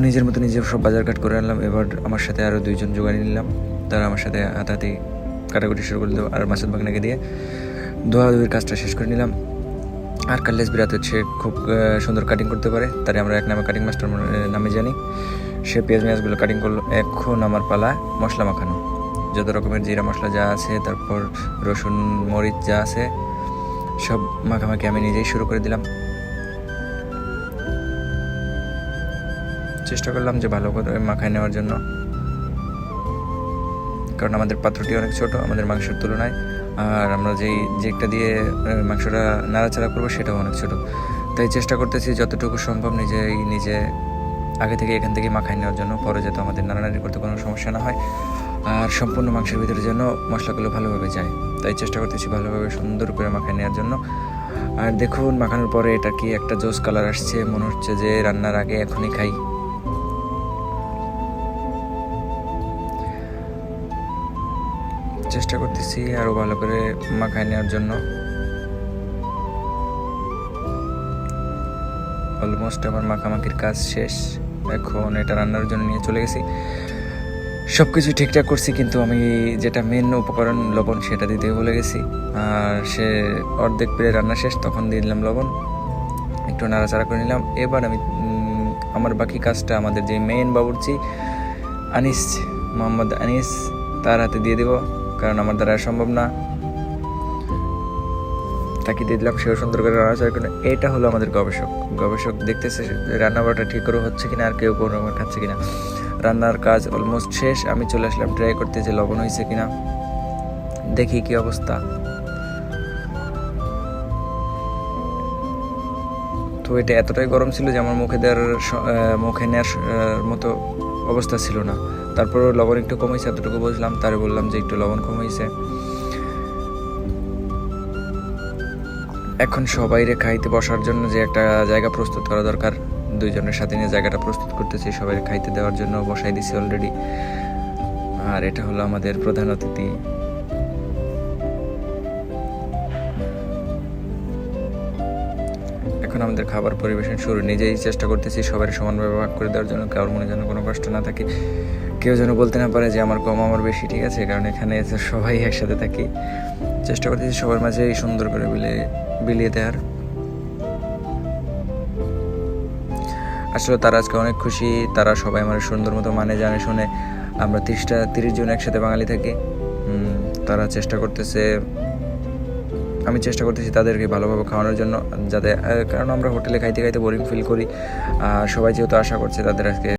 নিজের মতো নিজে সব বাজারঘাট করে আনলাম। এবার আমার সাথে আরও 2 জন জোগাড়ি নিলাম, তারা আমার সাথে হাতাহাতি কাটাকুটি শুরু করে দিল। আর মাসুদ ভাগনাকে দিয়ে ধোয়াধুয়ির কাজটা শেষ করে নিলাম। আর কাল্লেস বিরাট হচ্ছে খুব সুন্দর কাটিং করতে পারে, তারে আমরা এক নামে কাটিং মাস্টার নামে জানি। সে পেঁয়াজ মেয়াজগুলো কাটিং করলো। এখন আমার পালা মশলা মাখানো, যত রকমের জিরা মশলা যা আছে, তারপর রসুন মরিচ যা আছে সব মাখামাখি আমি নিজেই শুরু করে দিলাম। চেষ্টা করলাম যে ভালো করে মাখায় নেওয়ার জন্য, কারণ আমাদের পাত্রটি অনেক ছোট আমাদের মাংসের তুলনায়, আর আমরা যেটা দিয়ে মাংসটা নাড়াচাড়া করবো সেটাও অনেক ছোট। তাই চেষ্টা করতেছি যতটুকু সম্ভব নিজে আগে থেকে এখান থেকে মাখায় নেওয়ার জন্য, পরে যাতে আমাদের নাড়ানাড়ি করতে কোনো সমস্যা না হয় আর সম্পূর্ণ মাংসের ভিতরে যেন মশলাগুলো ভালোভাবে যায়। তাই চেষ্টা করতেছি ভালোভাবে সুন্দর করে মাখায় নেওয়ার জন্য। আর দেখুন মাখানোর পরে এটা কি একটা জোস কালার আসছে, মনে হচ্ছে যে রান্নার আগে এখনই খাই। চেষ্টা করতেছি আরও ভালো করে মাখায় নেওয়ার জন্য। অলমোস্ট আমার মাখামাখির কাজ শেষ, এখন এটা রান্নার জন্য নিয়ে চলে গেছি। সব কিছু ঠিকঠাক করছি, কিন্তু আমি যেটা মেন উপকরণ লবণ সেটা দিতে ভুলে গেছি। আর সে অর্ধেক পেরে রান্না শেষ, তখন দিয়ে দিলাম লবণ, একটু নাড়াচাড়া করে নিলাম। এবার আমি আমার বাকি কাজটা আমাদের যে মেন বাবুর্চি আনিস, মোহাম্মদ আনিস, তার হাতে দিয়ে দেবো, কারণ আমার দ্বারা সম্ভব না। তাকে দিয়ে দিলাম, সেও সুন্দর করে রান্নাচাড়া করে। এটা হলো আমাদের গবেষক দেখতেছে রান্না বাড়াটা ঠিক করে হচ্ছে কিনা, আর কেউ কোনো রকম খাচ্ছে কিনা। রান্নার কাজ অলমোস্ট শেষ, আমি চলে আসলাম ট্রাই করতে যে লবণ হয়েছে কিনা, দেখি কি অবস্থা। তো এটা এতটাই গরম ছিল যে আমার মুখে নেওয়ার মতো অবস্থা ছিল না। তারপর লবণ একটু কম হয়েছে, এতটুকু বুঝলাম। তারে বললাম যে একটু লবণ কম হয়েছে। এখন সবাইরে খাইতে বসার জন্য যে একটা জায়গা প্রস্তুত করা দরকার, 2 জনের সাথে নিয়ে জায়গাটা প্রস্তুত করতেছি সবাই খাইতে দেওয়ার জন্য, বসাই দিছি অলরেডি। আর এটা হলো আমাদের প্রধান অতিথি। এখন আমাদের খাবার পরিবেশন শুরু। নিজেই চেষ্টা করতেছি সবাই সমানভাবে ভাগ করে দেওয়ার জন্য, কারোর মনে যেন কোনো কষ্ট না থাকে, কেউ যেন বলতে না পারে যে আমার কম আমার বেশি। ঠিক আছে, কারণ এখানে সবাই একসাথে থাকি। চেষ্টা করতেছি সবার মাঝে সুন্দর করে বিলিয়ে দেওয়ার। আসলে তারা আজকে অনেক খুশি, তারা সবাই আমার সুন্দর মতো জানে শুনে। আমরা 30 জন একসাথে বাঙালি থাকি। তারা আমি চেষ্টা করতেছি তাদেরকে ভালোভাবে খাওয়ানোর জন্য, যাতে, কারণ আমরা হোটেলে খাইতে বোরিং ফিল করি। আর সবাই যেহেতু আশা করছে তাদের আজকে